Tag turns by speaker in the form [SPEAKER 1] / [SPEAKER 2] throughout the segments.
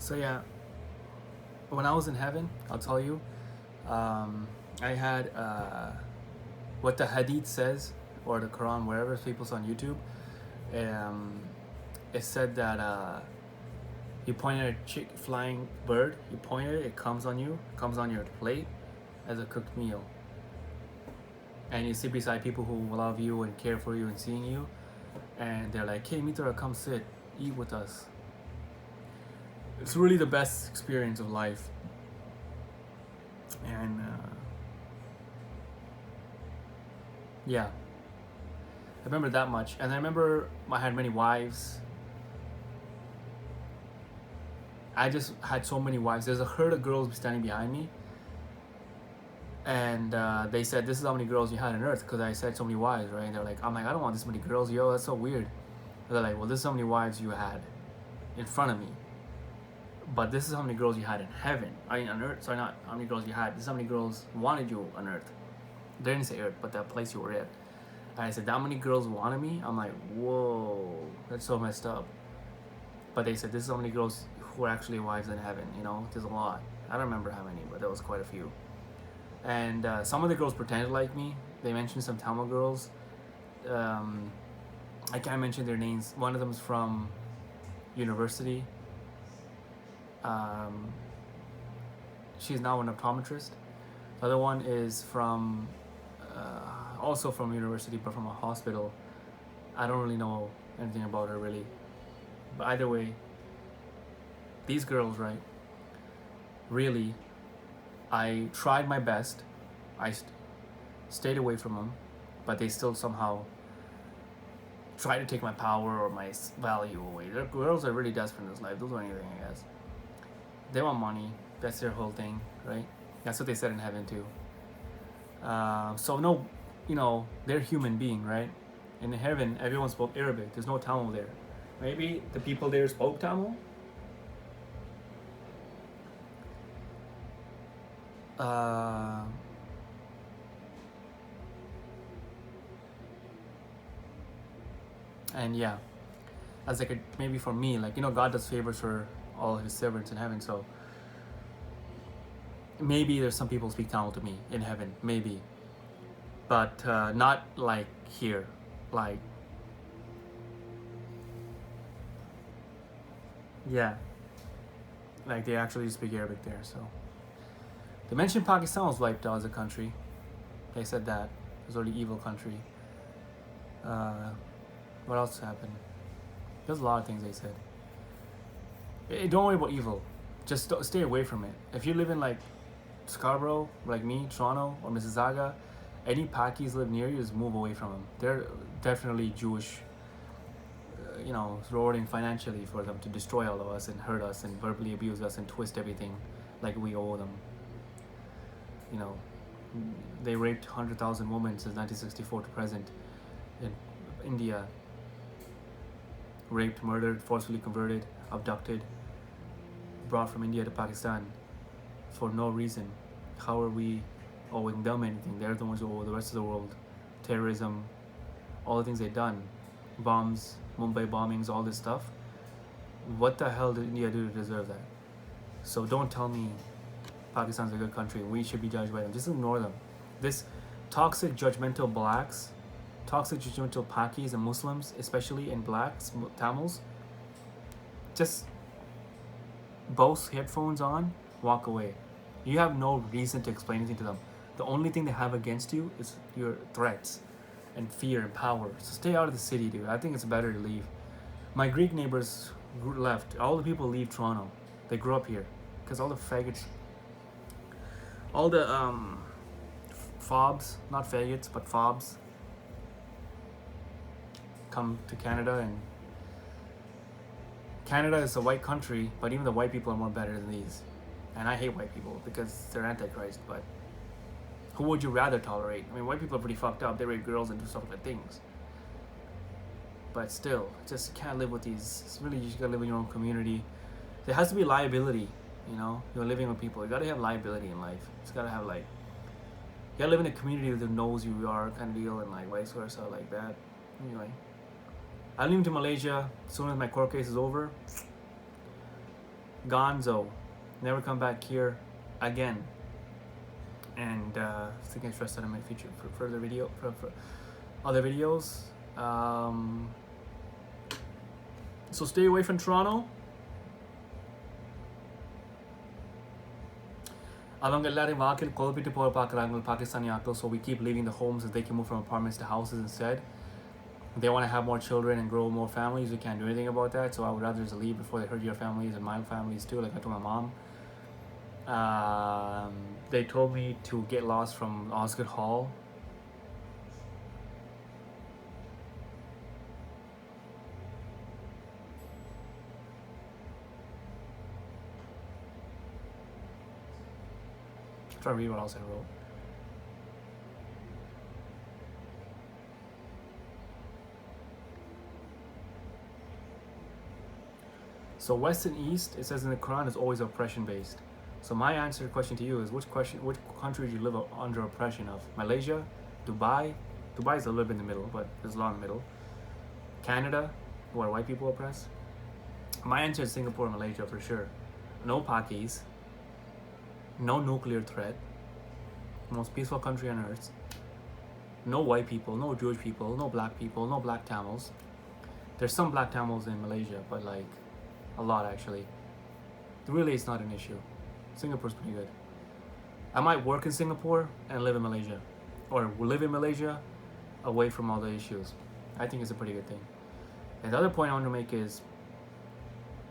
[SPEAKER 1] So yeah, when I was in heaven, I'll tell you, I had what the Hadith says, or the Quran, wherever people's on YouTube. Um, it said that you point at a flying bird, you point it comes on you, comes on your plate as a cooked meal, and you sit beside people who love you and care for you and seeing you, and they're like, "Hey, Mitra, come sit, eat with us." It's really the best experience of life, and yeah, I remember that much. And I remember I had many wives. I just had so many wives. There's a herd of girls standing behind me, and they said, "This is how many girls you had on Earth," because I said so many wives, right? And they're like, "I'm like, I don't want this many girls, yo. That's so weird." And they're like, "Well, this is how many wives you had in front of me, but this is how many girls you had in heaven. I mean, on Earth. Sorry, not how many girls you had. This is how many girls wanted you on Earth. They didn't say Earth, but that place you were at." And I said, "That many girls wanted me." I'm like, "Whoa, that's so messed up." But they said, "This is how many girls who are actually wives in heaven." You know, there's a lot. I don't remember how many, but there was quite a few. And some of the girls pretended like me. They mentioned some Tamil girls. Um, I can't mention their names. One of them is from university. Um, she's now an optometrist. The other one is from also from university, but from a hospital. I don't really know anything about her really. But either way, these girls, right? Really, I tried my best. I stayed away from them, but they still somehow try to take my power or my value away. The girls are really desperate in this life. They'll do anything, I guess. They want money. That's their whole thing, right? That's what they said in heaven too. So no, they're human being, right? In heaven, everyone spoke Arabic. There's no Tamil there. Maybe the people there spoke Tamil. And yeah, as like maybe for me, like God does favors for all His servants in heaven. So maybe there's some people speak Tamil to me in heaven, maybe, but not like here, like yeah, like they actually speak Arabic there. So they mentioned Pakistan was wiped out as a country. They said that it was a really evil country. What else happened? There's a lot of things they said. Don't worry about evil. Just stay away from it. If you live in like Scarborough, like me, Toronto, or Mississauga, any Pakis live near you, just move away from them. They're definitely Jewish, rewarding financially for them to destroy all of us and hurt us and verbally abuse us and twist everything like we owe them. They raped 100,000 women since 1964 to present in India. Raped, murdered, forcefully converted, abducted, brought from India to Pakistan for no reason. How are we owing them anything? They're the ones who owe the rest of the world. Terrorism, all the things they've done, bombs, Mumbai bombings, all this stuff. What the hell did India do to deserve that? So don't tell me Pakistan's a good country and we should be judged by them. Just ignore them. This toxic, judgmental blacks, toxic, judgmental Pakis and Muslims, especially in blacks, Tamils, just Bose headphones on, walk away. You have no reason to explain anything to them. The only thing they have against you is your threats and fear and power. So stay out of the city, dude. I think it's better to leave. My Greek neighbors left. All the people leave Toronto. They grew up here because all the faggots, all the fobs, not faggots, but fobs, come to Canada, and Canada is a white country, but even the white people are more better than these. And I hate white people because they're antichrist, but who would you rather tolerate? I mean, white people are pretty fucked up. They rape girls and do stuff like things. But still, just can't live with these. It's really, you just gotta live in your own community. There has to be liability, You're living with people. You gotta have liability in life. You just gotta have you gotta live in a community that knows who you are, kind of deal, and vice versa, like that. Anyway, I'm leaving to Malaysia as soon as my court case is over. Gonzo, never come back here again. And thinking stressed out in my future for further video for other videos. So stay away from Toronto. So we keep leaving the homes so they can move from apartments to houses instead. If they want to have more children and grow more families, we can't do anything about that. So I would rather just leave before they hurt your families and my families too, like I told my mom. They told me to get lost from Osgoode Hall. Try to read what else I wrote. So West and East, it says in the Quran, is always oppression based. So my answer to the question to you is which country do you live under oppression of? Malaysia, Dubai. Dubai is a little bit in the middle, but there's a lot in the middle. Canada, where white people oppress. My answer is Singapore and Malaysia for sure. No Pakis. No nuclear threat. Most peaceful country on earth. No white people, no Jewish people, no black people, no black Tamils. There's some black Tamils in Malaysia, but like a lot actually. Really, it's not an issue. Singapore's pretty good. I might work in Singapore and live in Malaysia, or live in Malaysia away from all the issues. I think it's a pretty good thing. And the other point I want to make is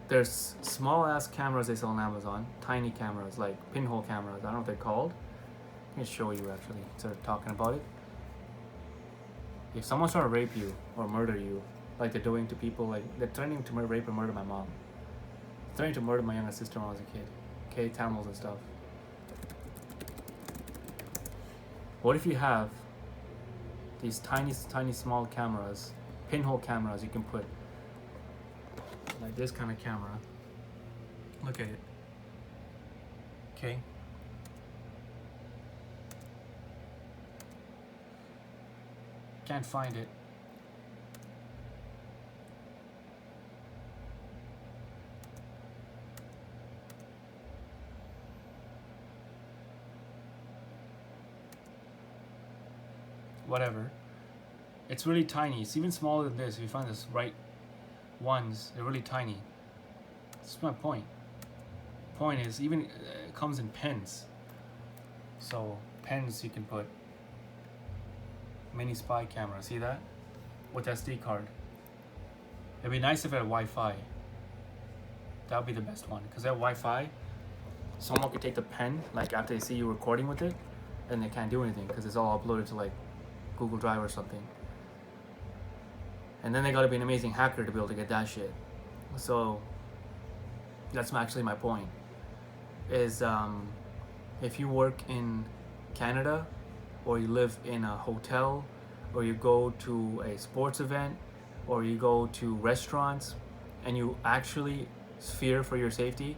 [SPEAKER 1] there's small ass cameras they sell on Amazon, tiny cameras, like pinhole cameras. I don't know what they're called. Let me show you actually, instead of talking about it. If someone's trying to rape you or murder you, like they're doing to people, like they're threatening to rape or murder my mom, threatening to murder my younger sister when I was a kid, okay, Tamils and stuff. What if you have these tiny small cameras, pinhole cameras you can put, like this kind of camera. Look at it. Okay. Can't find it. Whatever. It's really tiny. It's even smaller than this. If you find this right ones, they're really tiny. That's my point. Point is, even it comes in pens. So pens you can put. Mini spy camera. See that? With SD card. It'd be nice if it had Wi-Fi. That would be the best one. Because that Wi-Fi, someone could take the pen, like after they see you recording with it, and they can't do anything because it's all uploaded to like Google Drive or something. And then they gotta be an amazing hacker to be able to get that shit. So that's actually my point. Is if you work in Canada, or you live in a hotel, or you go to a sports event, or you go to restaurants, and you actually fear for your safety,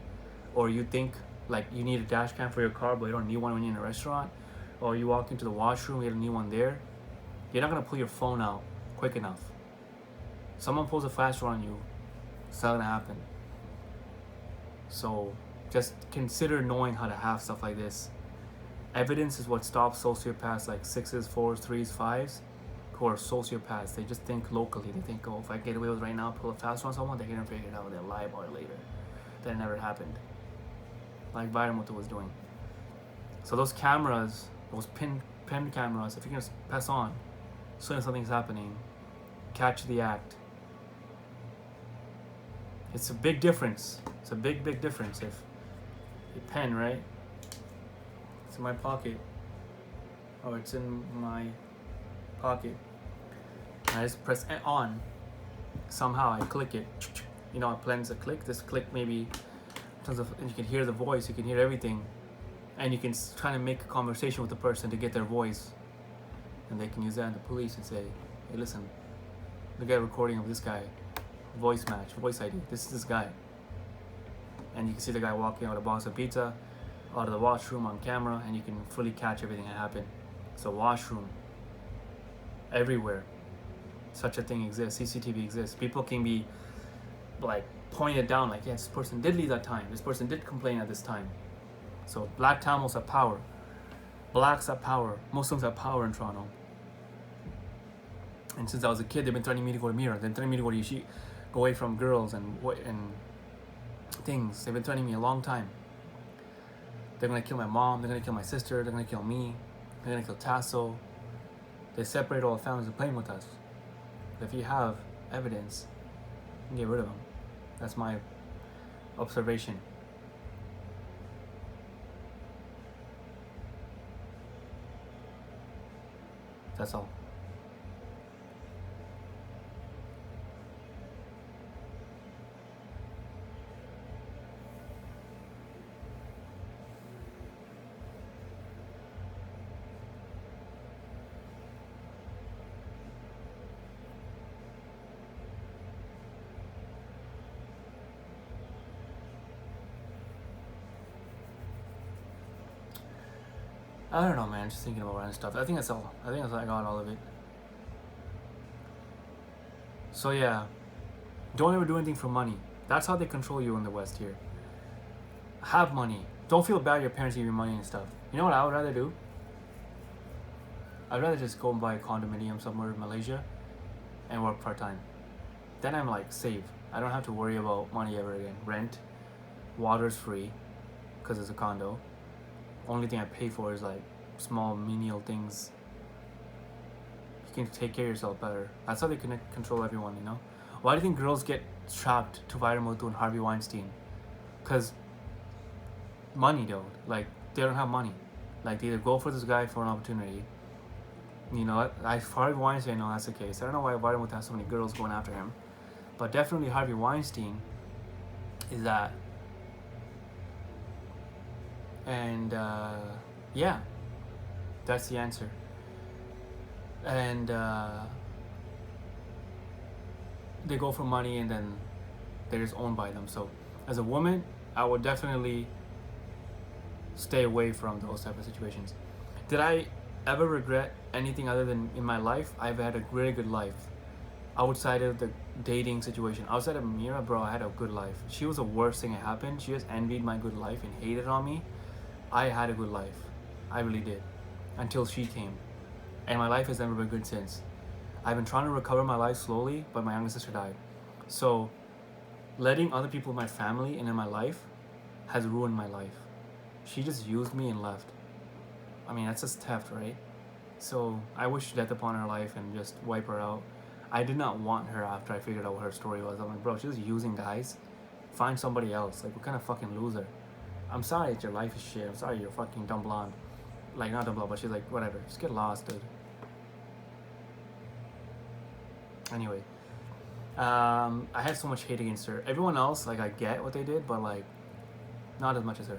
[SPEAKER 1] or you think like you need a dash cam for your car but you don't need one when you're in a restaurant, or you walk into the washroom, you don't need one there, you're not gonna pull your phone out quick enough. Someone pulls a flash on you, it's not gonna happen. So just consider knowing how to have stuff like this. Evidence is what stops sociopaths like 6s, 4s, 3s, 5s, who are sociopaths. They just think locally. They think, oh, if I get away with it right now, pull a fast on someone, they're gonna figure it out. They'll lie about it later. That never happened. Like Viramutu was doing. So those cameras, those pen cameras, if you can just pass on, as soon as something's happening, catch the act. It's a big difference. It's a big difference. If a pen, right? It's in my pocket. Oh, it's in my pocket. And I just press on. Somehow I click it. You know, it plans a click. This click maybe, and you can hear the voice. You can hear everything, and you can try to make a conversation with the person to get their voice, and they can use that in the police and say, "Hey, listen, look at a recording of this guy. Voice match, voice ID. This is this guy." And you can see the guy walking out a box of pizza out of the washroom on camera, and you can fully catch everything that happened. So washroom, everywhere, such a thing exists. CCTV exists. People can be like pointing it down like, yeah, this person did leave that time. This person did complain at this time. So black Tamils have power. Blacks have power. Muslims have power in Toronto. And since I was a kid, they've been threatening me to go to Mira. They've been threatening me to go to Yeshiva, go away from girls and things. They've been threatening me a long time. They're gonna kill my mom. They're gonna kill my sister. They're gonna kill me. They're gonna kill Tasso. They separate all the families and playing with us. But if you have evidence, you can get rid of them. That's my observation. That's all. I don't know, man. Just thinking about random stuff. I think that's all. I got all of it. So yeah, don't ever do anything for money. That's how they control you in the West here. Have money. Don't feel bad your parents give you money and stuff. You know what I would rather do? I'd rather just go and buy a condominium somewhere in Malaysia and work part-time. Then I'm like safe. I don't have to worry about money ever again. Rent, water's free because it's a condo. Only thing I pay for is like small menial things. You can take care of yourself better. That's how they can control everyone, you know? Why do you think girls get trapped to Vairamuthu and Harvey Weinstein? Because money, though. Like, they don't have money. Like, they either go for this guy for an opportunity. You know, Harvey Weinstein, no, that's the case. I don't know why Vairamuthu has so many girls going after him. But definitely Harvey Weinstein is that. And yeah, that's the answer. And they go for money and then they're just owned by them. So as a woman, I would definitely stay away from those type of situations. Did I ever regret anything other than in my life? I've had a really good life. Outside of the dating situation, outside of Mira, bro, I had a good life. She was the worst thing that happened. She just envied my good life and hated on me. I had a good life. I really did. Until she came. And my life has never been good since. I've been trying to recover my life slowly, but my younger sister died. So, letting other people in my family and in my life has ruined my life. She just used me and left. I mean, that's just theft, right? So, I wish death upon her life and just wipe her out. I did not want her after I figured out what her story was. I'm like, bro, she's using guys. Find somebody else. Like, what kind of fucking loser? I'm sorry that your life is shit. I'm sorry you're fucking dumb blonde. Like, not dumb blonde, but she's like, whatever. Just get lost, dude. Anyway. I had so much hate against her. Everyone else, like, I get what they did, but, like, not as much as her.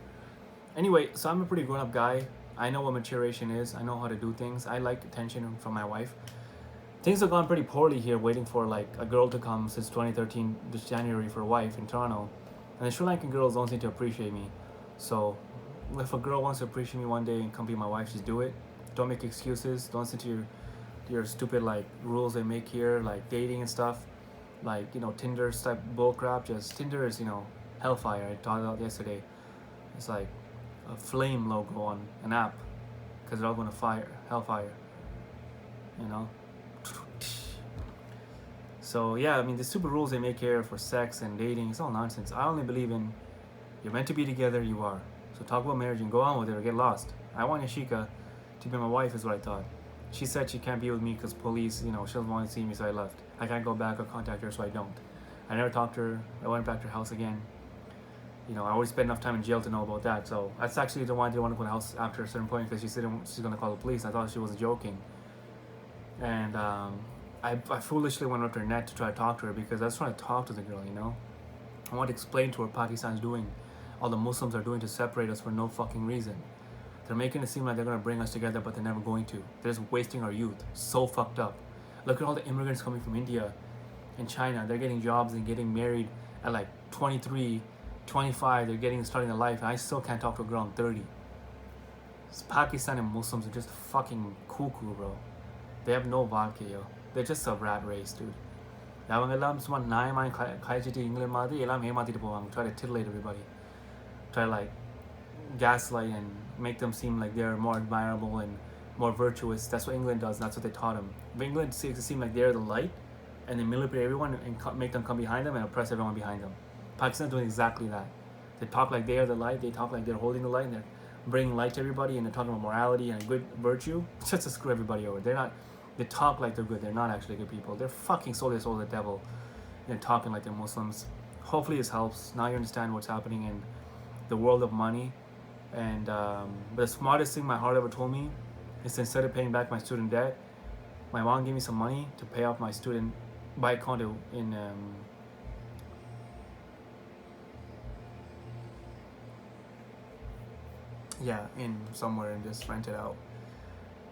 [SPEAKER 1] Anyway, so I'm a pretty grown-up guy. I know what maturation is. I know how to do things. I like attention from my wife. Things have gone pretty poorly here, waiting for, like, a girl to come since 2013, this January, for a wife in Toronto. And the Sri Lankan girls don't seem to appreciate me. So, if a girl wants to appreciate me one day and come be my wife, just do it. Don't make excuses. Don't listen to your stupid, like, rules they make here, like dating and stuff. Like, you know, Tinder type bullcrap. Just, Tinder is, you know, hellfire. I talked about yesterday. It's like a flame logo on an app. Because they're all going to fire. Hellfire. You know? So, yeah, I mean, the stupid rules they make here for sex and dating, it's all nonsense. I only believe in you're meant to be together, you are. So talk about marriage and go on with it or get lost. I want Yashika to be my wife is what I thought. She said she can't be with me because police, you know, she doesn't want to see me, so I left. I can't go back or contact her, so I don't. I never talked to her. I went back to her house again. You know, I already spent enough time in jail to know about that. So that's actually the one I didn't want to go to the house after a certain point because she said she's going to call the police. I thought she was joking. And I foolishly went up to her net to try to talk to her because I was trying to talk to the girl, you know. I want to explain to her what Pakistan's doing. All the Muslims are doing to separate us for no fucking reason. They're making it seem like they're going to bring us together, but they're never going to. They're just wasting our youth. So fucked up. Look at all the immigrants coming from India and China. They're getting jobs and getting married at like 23, 25. They're starting their life. And I still can't talk to a girl I'm 30. Pakistan and Muslims are just fucking cuckoo, bro. They have no vodka, yo. They're just a rat race, dude. அவங்கெல்லாம் சும்மா நியாயமாக காய்ச்சிட்டு English மாதிரி எல்லாம் ஏமாற்றிட்டு போவாங்க. Try to titillate everybody. Try to like gaslight and make them seem like they're more admirable and more virtuous. That's what England does, and that's what they taught them. But England makes it seem like they're the light, and they manipulate everyone and make them come behind them and oppress everyone behind them. Pakistan's doing exactly that. They talk like they are the light. They talk like they're holding the light, and they're bringing light to everybody, and they're talking about morality and good virtue just to screw everybody over. They're not. They talk like they're good. They're not actually good people. They're fucking sold their soul to the devil. They're talking like they're Muslims. Hopefully this helps. Now you understand what's happening in the world of money. And the smartest thing my heart ever told me is, instead of paying back my student debt, my mom gave me some money to pay off my student, buy a condo in in somewhere, and just rent it out.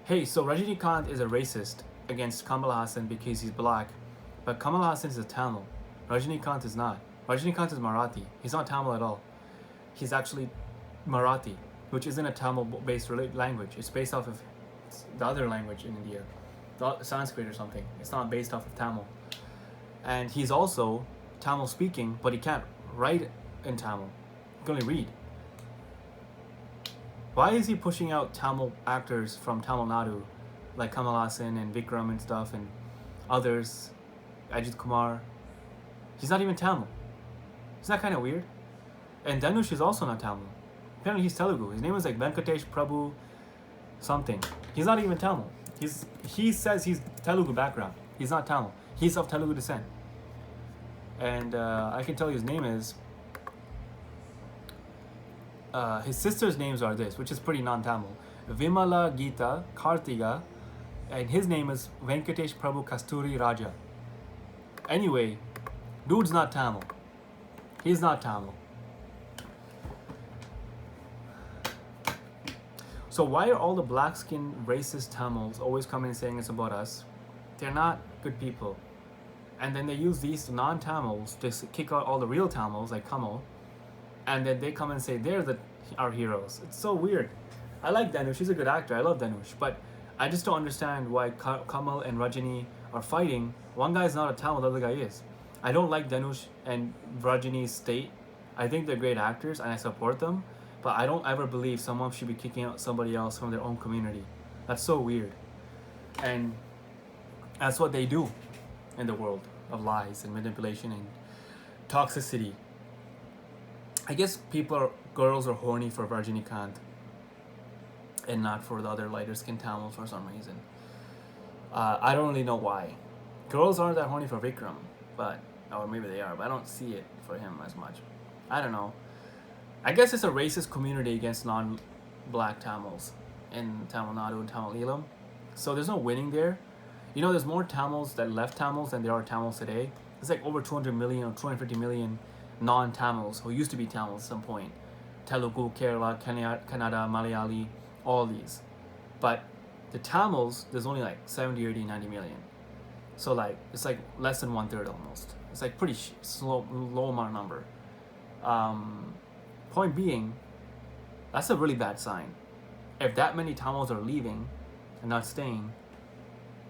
[SPEAKER 1] Hey, so Rajinikanth is a racist against Kamal Hassan because he's black, but Kamal Hassan is a Tamil. Rajinikanth is not. Rajinikanth is Marathi. He's not Tamil at all. He's actually Marathi, which isn't a Tamil-based language. It's based off of the other language in India, Sanskrit or something. It's not based off of Tamil. And he's also Tamil-speaking, but he can't write in Tamil. He can only read. Why is he pushing out Tamil actors from Tamil Nadu, like Kamal Hassan and Vikram and stuff, and others, Ajit Kumar? He's not even Tamil. Isn't that kind of weird? And Dhanush is also not Tamil. Apparently he's Telugu. His name is like Venkatesh Prabhu something. He's not even Tamil. He says he's Telugu background. He's not Tamil. He's of Telugu descent. And I can tell you his name is... his sister's names are this, which is pretty non-Tamil. Vimala Geeta Kartiga, and his name is Venkatesh Prabhu Kasturi Raja. Anyway, dude's not Tamil. He's not Tamil. So why are all the black-skinned racist Tamils always coming and saying it's about us? They're not good people. And then they use these non-Tamils to kick out all the real Tamils, like Kamal, and then they come and say they're our heroes. It's so weird. I like Dhanush. He's a good actor. I love Dhanush. But I just don't understand why Kamal and Rajini are fighting. One guy is not a Tamil, the other guy is. I don't like Dhanush and Rajini's state. I think they're great actors and I support them. But I don't ever believe someone should be kicking out somebody else from their own community. That's so weird. And that's what they do in the world of lies and manipulation and toxicity. I guess girls are horny for Rajinikanth and not for the other lighter skinned Tamils for some reason. I don't really know why. Girls aren't that horny for Vikram, or maybe they are, but I don't see it for him as much. I don't know. I guess it's a racist community against non-black Tamils in Tamil Nadu and Tamil Eelam. So there's no winning there. You know, there's more Tamils that left Tamils than there are Tamils today. There's like over 200 million or 250 million non-Tamils who used to be Tamils at some point. Telugu, Kerala, Kannada, Malayali, all these. But the Tamils, there's only like 70, 80, 90 million. So like, it's like less than 1/3 almost. It's like pretty low amount of number. Point being, that's a really bad sign. If that many Tamils are leaving and not staying,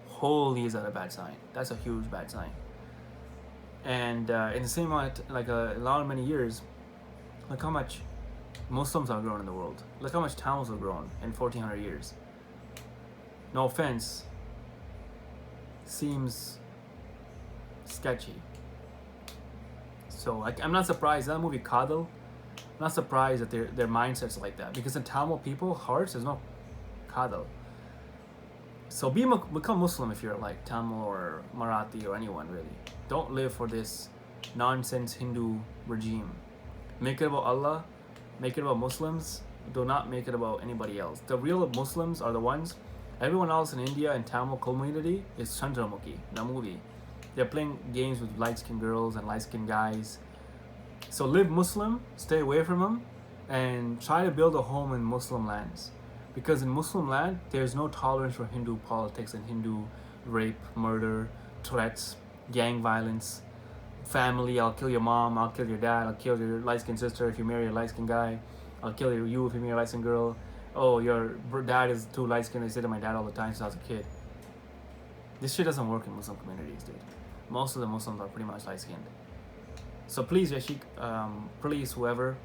[SPEAKER 1] holy, is that a bad sign. That's a huge bad sign. And in the same amount, like many years, look how much Muslims have grown in the world. Look how much Tamils have grown in 1400 years. No offense, seems sketchy. So I'm not surprised. That movie Kadal, I'm not surprised that their mindsets like that, because in Tamil people hearts there's no Kadal. So become Muslim if you're like Tamil or Marathi or anyone really. Don't live for this nonsense Hindu regime. Make it about Allah. Make it about Muslims. Do not make it about anybody else. The real Muslims are the ones. Everyone else in India and Tamil community is Chandramukhi, the movie. They're playing games with light-skinned girls and light-skinned guys. So live Muslim, stay away from them, and try to build a home in Muslim lands. Because in Muslim land, there's no tolerance for Hindu politics and Hindu rape, murder, threats, gang violence, family, I'll kill your mom, I'll kill your dad, I'll kill your light-skinned sister if you marry a light-skinned guy, I'll kill you if you marry a light-skinned girl. Oh, your dad is too light-skinned, I say to my dad all the time since I was a kid. This shit doesn't work in Muslim communities, dude. Most of the Muslims are pretty much light skinned. So please, Yashik, please, whoever,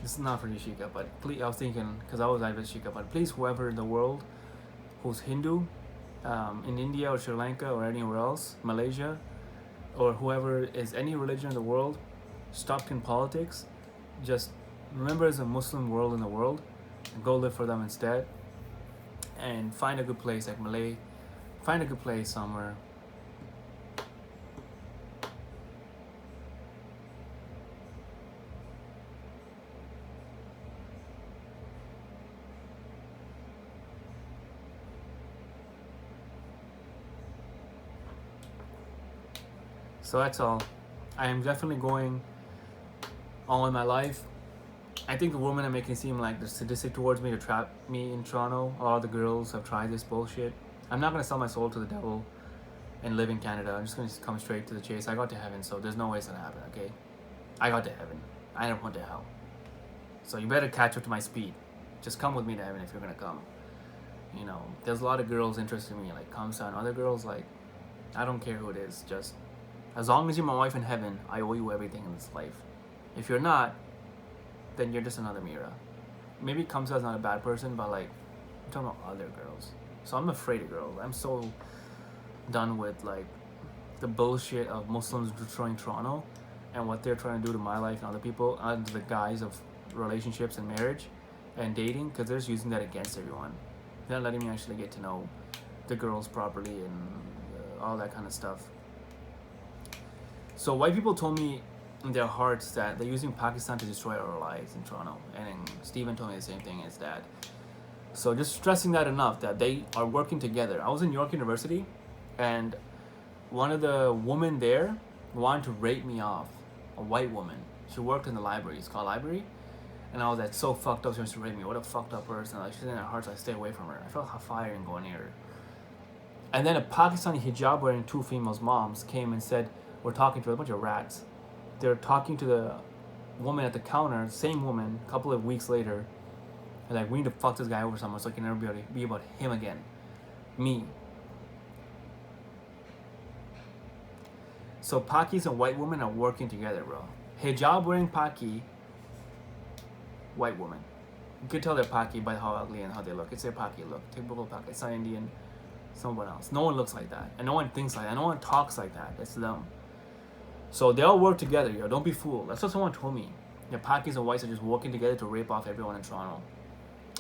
[SPEAKER 1] this is not for Yashika, but please, I was thinking, because I was like Yashika, but please, whoever in the world who's Hindu, in India or Sri Lanka or anywhere else, Malaysia, or whoever is any religion in the world, stopped in politics, just remember there's a Muslim world in the world, and go live for them instead, and find a good place like Malay, find a good place somewhere. So that's all. I am definitely going on with my life. I think the women are making it seem like they're sadistic towards me to trap me in Toronto. A lot of the girls have tried this bullshit. I'm not gonna sell my soul to the devil and live in Canada. I'm just gonna come straight to the chase. I got to heaven, so there's no way it's gonna happen, okay? I got to heaven. I never went to hell. So you better catch up to my speed. Just come with me to heaven if you're gonna come. You know, there's a lot of girls interested in me, like Kamsa, other girls, like, I don't care who it is, just as long as you're my wife in heaven, I owe you everything in this life. If you're not, then you're just another Mira. Maybe Kamsa is not a bad person, but like, I'm talking about other girls. So I'm afraid of girls. I'm so done with like the bullshit of Muslims destroying Toronto and what they're trying to do to my life and other people under the guise of relationships and marriage and dating, because they're just using that against everyone. They're not letting me actually get to know the girls properly and all that kind of stuff. So white people told me in their hearts that they're using Pakistan to destroy our lives in Toronto, and then Stephen told me the same thing as that. So just stressing that enough that they are working together. I was in York University, and one of the women there wanted to rape me off, a white woman. She worked in the library. It's called library. And I was like, so fucked up, she wants to rape me. What a fucked up person. Like, she's in her heart, so I stay away from her. I felt fire in going near her. And then a Pakistani hijab wearing two females' moms came and said, we're talking to a bunch of rats. They're talking to the woman at the counter, same woman, a couple of weeks later. And like, we need to fuck this guy over somewhere so it can never be about him again. Me. So Pakis and white women are working together, bro. Hijab wearing Paki, white woman. You can tell they're Paki by how ugly and how they look. It's their Paki look. Typical Paki. It's not Indian. Someone else. No one looks like that. And no one thinks like that. No one talks like that. That's them. So they all work together, yo. Don't be fooled. That's what someone told me. The Pakis and whites are just working together to rape off everyone in Toronto.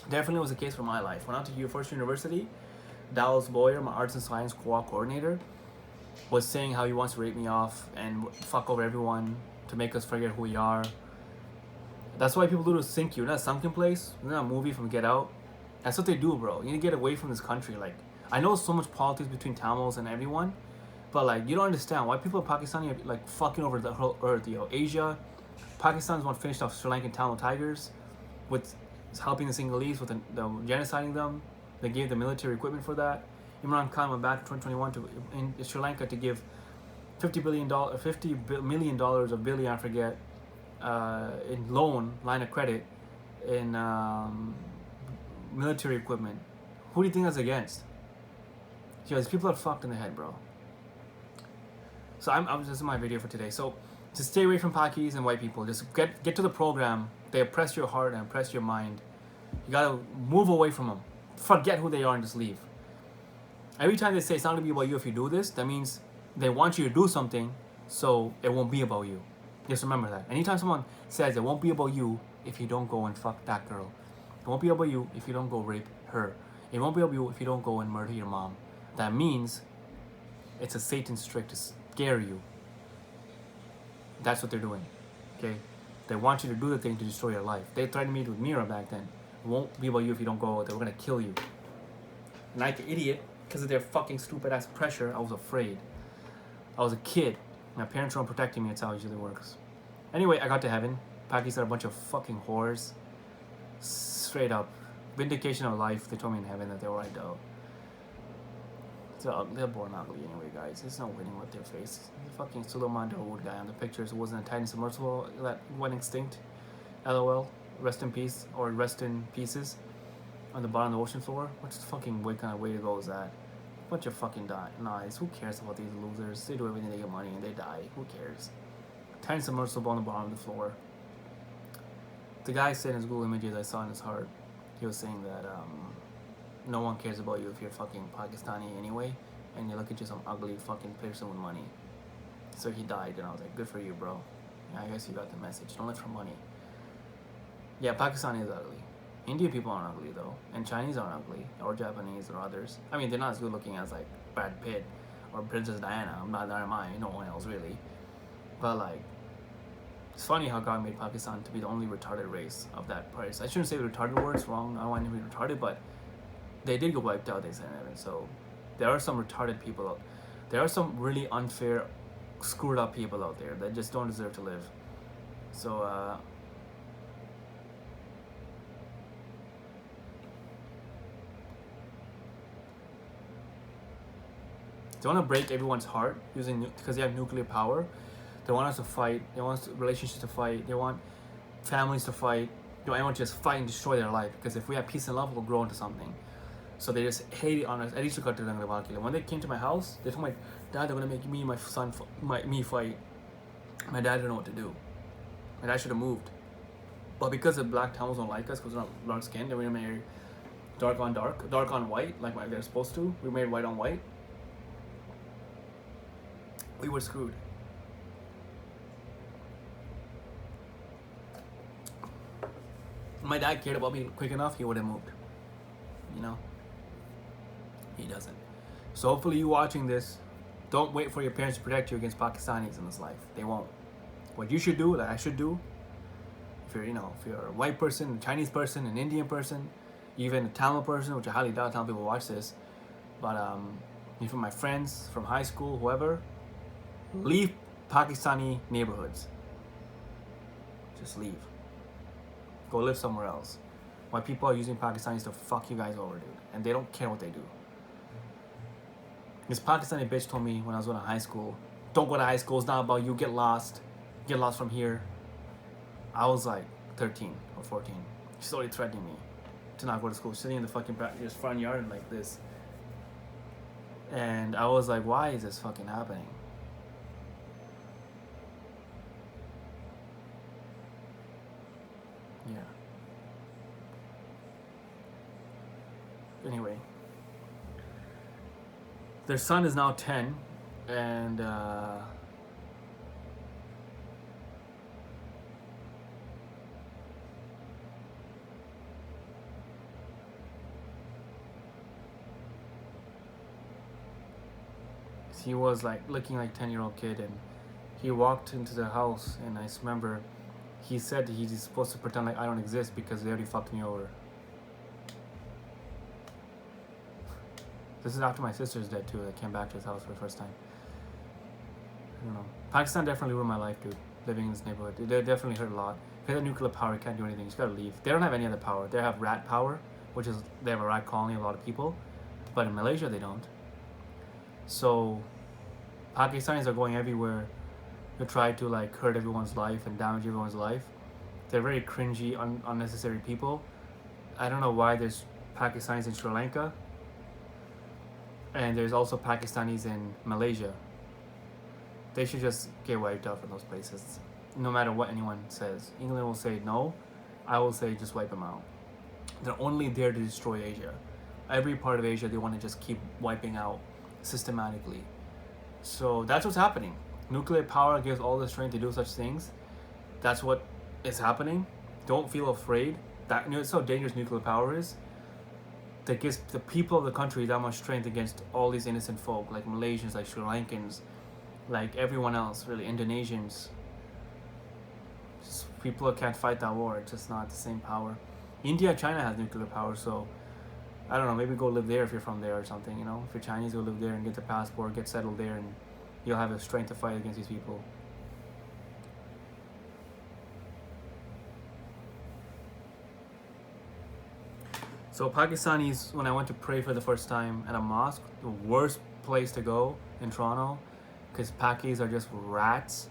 [SPEAKER 1] Definitely was the case for my life. When I went to First University, Dallas Boyer, my arts and science co-op coordinator, was saying how he wants to rape me off and fuck over everyone to make us forget who we are. That's why people do to sink you. Not Sunken Place. Isn't that a movie from Get Out? That's what they do, bro. You need to get away from this country. Like, I know so much politics between Tamils and everyone, but like, you don't understand why people in Pakistan are like fucking over the whole earth, yo. Asia, Pakistan's one finished off Sri Lankan Tamil tigers with helping the Sinhalese with the genociding them. They gave the military equipment for that. Imran Khan went back in 2021 to in Sri Lanka to give $50 million of billion, I forget, in line of credit in military equipment. Who do you think that's against? Yo, these people are fucked in the head, bro. So this is my video for today. So just stay away from Pakis and white people. Just get to the program. They oppress your heart and oppress your mind. You gotta move away from them. Forget who they are and just leave. Every time they say it's not gonna be about you if you do this, that means they want you to do something so it won't be about you. Just remember that. Anytime someone says it won't be about you if you don't go and fuck that girl. It won't be about you if you don't go rape her. It won't be about you if you don't go and murder your mom. That means it's a Satan's trick to scare you. That's what they're doing. Okay? They want you to do the thing to destroy your life. They threatened me with Mira back then. It won't be about you if you don't go. They were gonna kill you. And like an idiot, because of their fucking stupid ass pressure, I was afraid. I was a kid. My parents weren't protecting me. That's how it usually works. Anyway, I got to heaven. Pakis are a bunch of fucking whores. Straight up. Vindication of life. They told me in heaven that they were right though. So they're born ugly anyway, guys. There's no winning with their face. The fucking Suleiman Dawood guy on the pictures who wasn't a Titan submersible that went extinct. LOL. Rest in peace. Or rest in pieces. On the bottom of the ocean floor. What fucking kind of way to go is that? Bunch of fucking nice. Who cares about these losers? They do everything, they get money, and they die. Who cares? Tiny submersible on the bottom of the floor. The guy said in his Google Images, I saw in his heart, he was saying that no one cares about you if you're fucking Pakistani anyway, and you look at you some ugly fucking person with money. So he died, and I was like, good for you, bro. Yeah, I guess you got the message. Don't live for money. Yeah, Pakistani is ugly. Indian people aren't ugly though, and Chinese aren't ugly, or Japanese or others. I mean, they're not as good looking as like Brad Pitt or Princess Diana. Not am I. No one else really. But like, it's funny how God made Pakistan to be the only retarded race of that price. I shouldn't say the retarded word, it's wrong. I don't want to be retarded, but they did get wiped out, they said, Evan. So there are some retarded people out. There are some really unfair, screwed up people out there that just don't deserve to live. So they want to break everyone's heart using because they have nuclear power. They want us to fight. They want relationships to fight. They want families to fight. They want everyone to just fight and destroy their life. Because if we have peace and love, we'll grow into something. So they just hate it on us. At least when they came to my house, they told my dad they're gonna make me and my son me fight. My dad didn't know what to do. My dad should have moved. But because the black Tamils don't like us, because we're not dark skinned, we made dark on white, like they're supposed to. We made white on white. We were screwed. My dad cared about me quick enough, he would have moved. You know? He doesn't. So hopefully you watching this, don't wait for your parents to protect you against Pakistanis in this life. They won't. What you should do, like I should do, if you're a white person, a Chinese person, an Indian person, even a Tamil person, which I highly doubt Tamil people watch this, but even my friends from high school, whoever, leave Pakistani neighborhoods. Just leave. Go live somewhere else. Why people are using Pakistanis to fuck you guys over, dude. And they don't care what they do. This Pakistani bitch told me when I was going to high school, don't go to high school, it's not about you, get lost. Get lost from here. I was like 13 or 14. She's already threatening me to not go to school. Sitting in the fucking front yard like this. And I was like, why is this fucking happening? Yeah. Anyway, their son is now 10, and he was like looking like 10-year-old kid, and he walked into the house, and I just remember he said he's supposed to pretend like I don't exist because they already fucked me over. This is after my sister's dead too. I came back to his house for the first time. I don't know. Pakistan definitely ruined my life, dude. Living in this neighborhood, they definitely hurt a lot. If you have nuclear power, you can't do anything. You just gotta leave. They don't have any other power. They have rat power, which is they have a rat colony, a lot of people, but in Malaysia they don't. So Pakistanis are going everywhere to try to like hurt everyone's life and damage everyone's life. They're very cringy, unnecessary people. I don't know why there's Pakistanis in Sri Lanka. And there's also Pakistanis in Malaysia. They should just get wiped out from those places. No matter what anyone says. England will say no. I will say just wipe them out. They're only there to destroy Asia. Every part of Asia they want to just keep wiping out systematically. So that's what's happening. Nuclear power gives all the strength to do such things. That's what is happening. Don't feel afraid. It's how dangerous nuclear power is. That gives the people of the country that much strength against all these innocent folk, like Malaysians, like Sri Lankans, like everyone else, really, Indonesians. Just people that can't fight that war. It's just not the same power. India, China has nuclear power, so I don't know, maybe go live there if you're from there or something, you know? If you're Chinese, go live there and get the passport, get settled there, and you'll have the strength to fight against these people. So Pakistanis, when I went to pray for the first time at a mosque, the worst place to go in Toronto, because Pakis are just rats.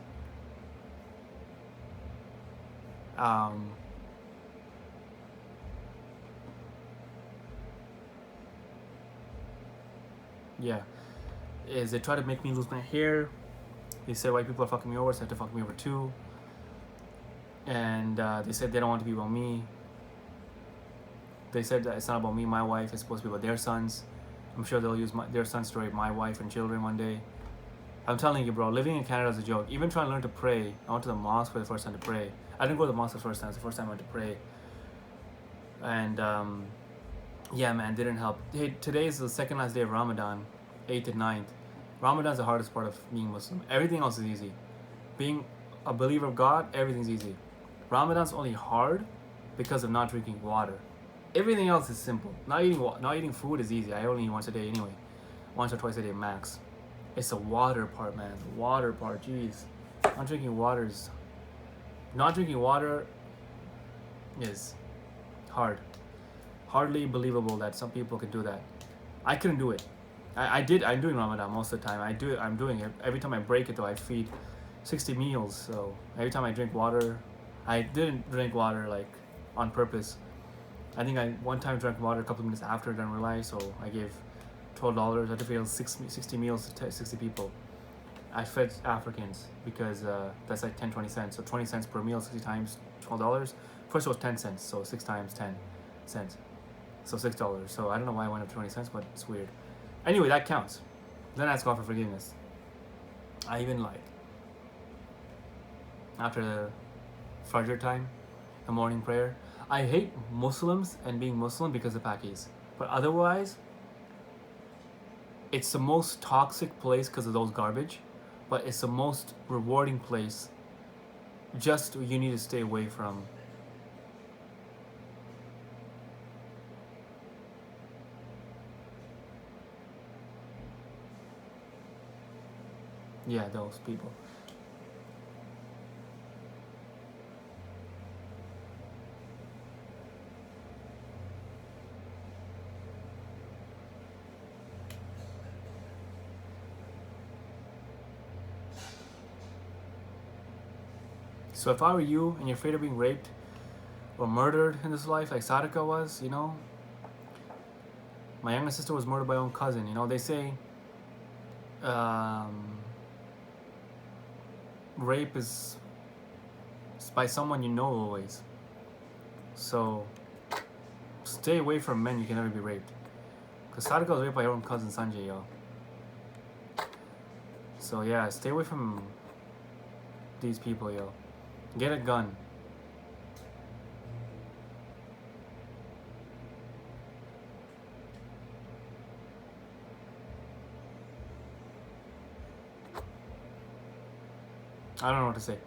[SPEAKER 1] yeah, is they try to make me lose my hair. They say white people are fucking me over, so they have to fuck me over too. And they said they don't want to be about me. They said that it's not about me, my wife. It's supposed to be about their sons. I'm sure they'll use their sons to rape my wife and children one day. I'm telling you, bro, living in Canada is a joke. Even trying to learn to pray, I went to the mosque for the first time to pray. I didn't go to the mosque the first time. It's the first time I went to pray. And yeah, man, didn't help. Hey, today is the second last day of Ramadan, 8th and 9th. Ramadan is the hardest part of being Muslim. Everything else is easy. Being a believer of God, everything's easy. Ramadan's only hard because of not drinking water. Everything else is simple. Not eating food is easy. I only eat once a day anyway. Once or twice a day max. It's the water part, man. The water part, jeez. Not drinking water is hard. Hardly believable that some people can do that. I couldn't do it. I'm doing Ramadan most of the time. I'm doing it. Every time I break it though, I feed 60 meals. So every time I drink water, I didn't drink water like on purpose. I think I one time drank water a couple of minutes after, then realized, so I gave $12. I had to feed 60 meals to 60 people. I fed Africans because that's like 10-20 cents. So 20 cents per meal, 60 times $12. First it was 10 cents, so 6 times 10 cents. So $6. So I don't know why I went up 20 cents, but it's weird. Anyway, that counts. Then ask God for forgiveness. I even like after the Fajr time, the morning prayer. I hate Muslims and being Muslim because of Pakis. But otherwise, it's the most toxic place because of those garbage. But it's the most rewarding place. Just you need to stay away from. Yeah, those people. So if I were you and you're afraid of being raped or murdered in this life, like Sadaka was, you know, my younger sister was murdered by her own cousin. You know, they say rape is by someone you know always. So stay away from men you can never be raped. Because Sadaka was raped by her own cousin Sanjay, yo. So yeah, stay away from these people, yo. Get a gun. I don't know what to say.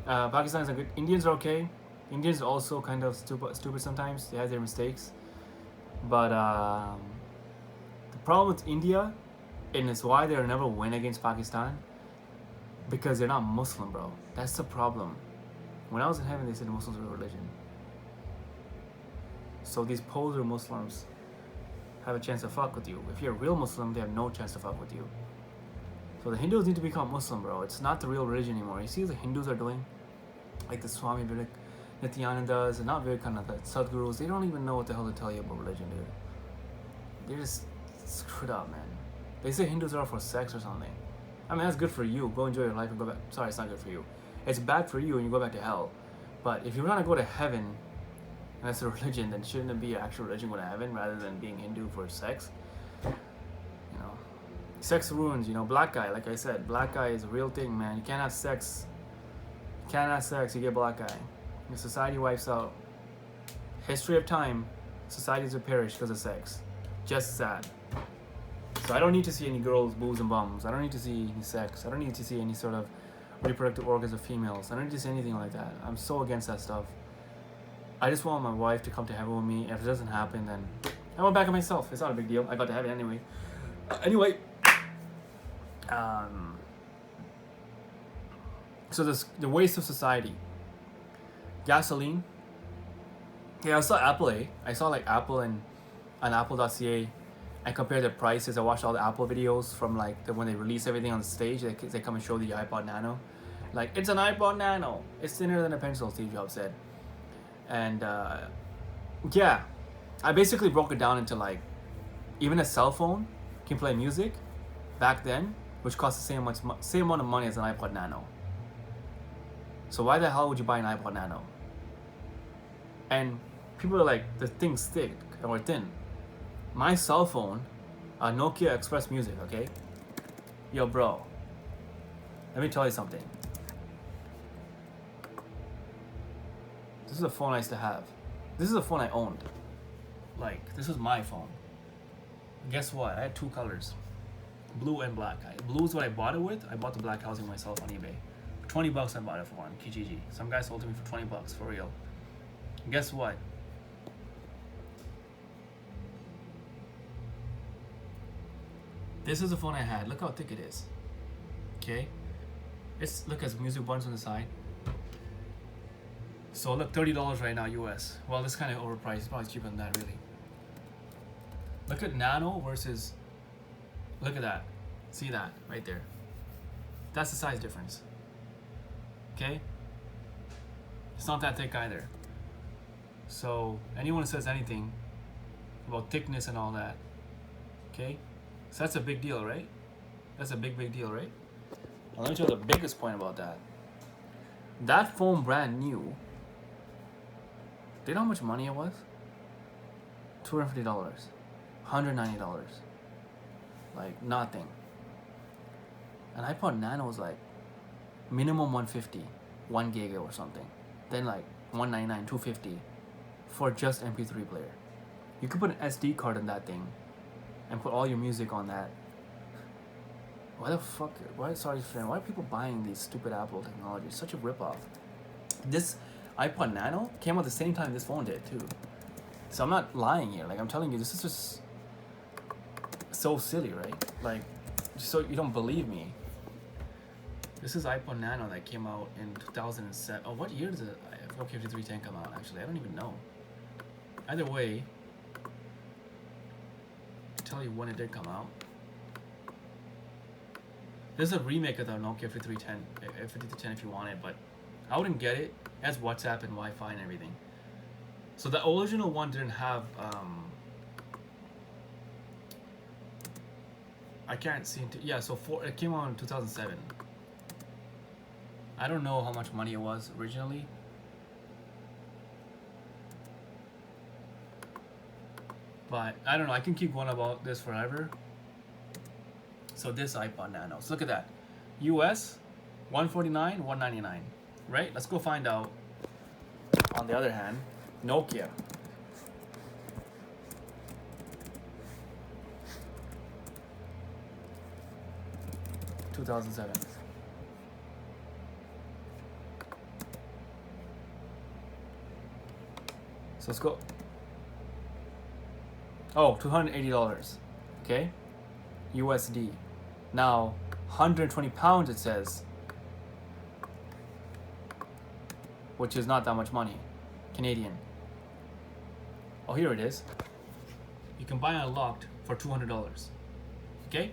[SPEAKER 1] Pakistan is a good. Indians are okay. Indians are also kind of stupid sometimes. They have their mistakes. But the problem with India, and it's why they'll never win against Pakistan, because they're not Muslim, bro. That's the problem. When I was in heaven, they said Muslims were a religion. So these poser Muslims have a chance to fuck with you. If you're a real Muslim, they have no chance to fuck with you. So the Hindus need to become Muslim, bro. It's not the real religion anymore. You see what the Hindus are doing? Like the Swami Nityanandas and not Vivekananda, Sadhgurus. They don't even know what the hell to tell you about religion, dude. They're just screwed up, man. They say Hindus are for sex or something. I mean, that's good for you. Go enjoy your life and go back. Sorry, it's not good for you. It's bad for you and you go back to hell. But if you're gonna go to heaven, and that's a religion, then shouldn't it be an actual religion going to heaven rather than being Hindu for sex? You know, sex ruins. You know, black guy. Like I said, black guy is a real thing, man. You can't have sex. You can't have sex. You get black guy. The society wipes out. History of time, societies will perish because of sex. Just sad. So I don't need to see any girls' boobs and bums. I don't need to see any sex. I don't need to see any sort of reproductive organs of females. I don't need to see anything like that. I'm so against that stuff. I just want my wife to come to heaven with me. If it doesn't happen, then I went back on myself. It's not a big deal. I got to heaven anyway. Anyway, so the waste of society. Gasoline. Yeah, I saw Apple. I saw like Apple and on Apple.ca. I compared the prices. I watched all the Apple videos from like when they release everything on the stage. They come and show the iPod Nano. Like, it's an iPod Nano. It's thinner than a pencil, Steve Jobs said. And yeah, I basically broke it down into like, even a cell phone can play music, back then, which cost the same amount of money as an iPod Nano. So why the hell would you buy an iPod Nano? And people are like, the thing's thick or thin. My cell phone, a Nokia Express Music, okay? Yo, bro, let me tell you something. This is a phone I used to have. This is a phone I owned. Like, this was my phone. Guess what? I had two colors, blue and black. Blue is what I bought it with. I bought the black housing myself on eBay. For $20 I bought it for on Kijiji. Some guy sold it to me for $20 for real. Guess what? This is the phone I had. Look how thick it is. Okay? Look at music buttons on the side. So look, $30 right now US. Well, this kind of overpriced. It's probably cheaper than that, really. Look at Nano versus, look at that. See that right there? That's the size difference. Okay? It's not that thick either. So anyone who says anything about thickness and all that, okay? So that's a big deal, right? That's a big deal, right? Now let me tell you the biggest point about that. That phone brand new, do you know how much money it was? $250, $190, like nothing. An iPod Nano was like minimum 150, 1 gig or something. Then like 199, 250 for just MP3 player. You could put an SD card in that thing and put all your music on that. Why the fuck? Why are people buying these stupid Apple technology? It's such a ripoff. This iPod Nano came out the same time this phone did too. So I'm not lying here. Like, I'm telling you, this is just so silly, right? Like, so you don't believe me. This is iPod Nano that came out in 2007. Oh, what year does the Nokia 5310 come out? Actually, I don't even know. Either way, I'll tell you when it did come out. There's a remake of the Nokia 5310 if you want it, but I wouldn't get it. It has WhatsApp and Wi-Fi and everything. So the original one didn't have, I can't see, so it came out in 2007. I don't know how much money it was originally. But I don't know, I can keep going about this forever. So this iPod Nano, so look at that. US, $149, $199, right? Let's go find out. On the other hand, Nokia. $2007. So let's go. Oh, $280. Okay? USD. Now, 120 pounds it says. Which is not that much money. Canadian. Oh, here it is. You can buy unlocked for $200. Okay?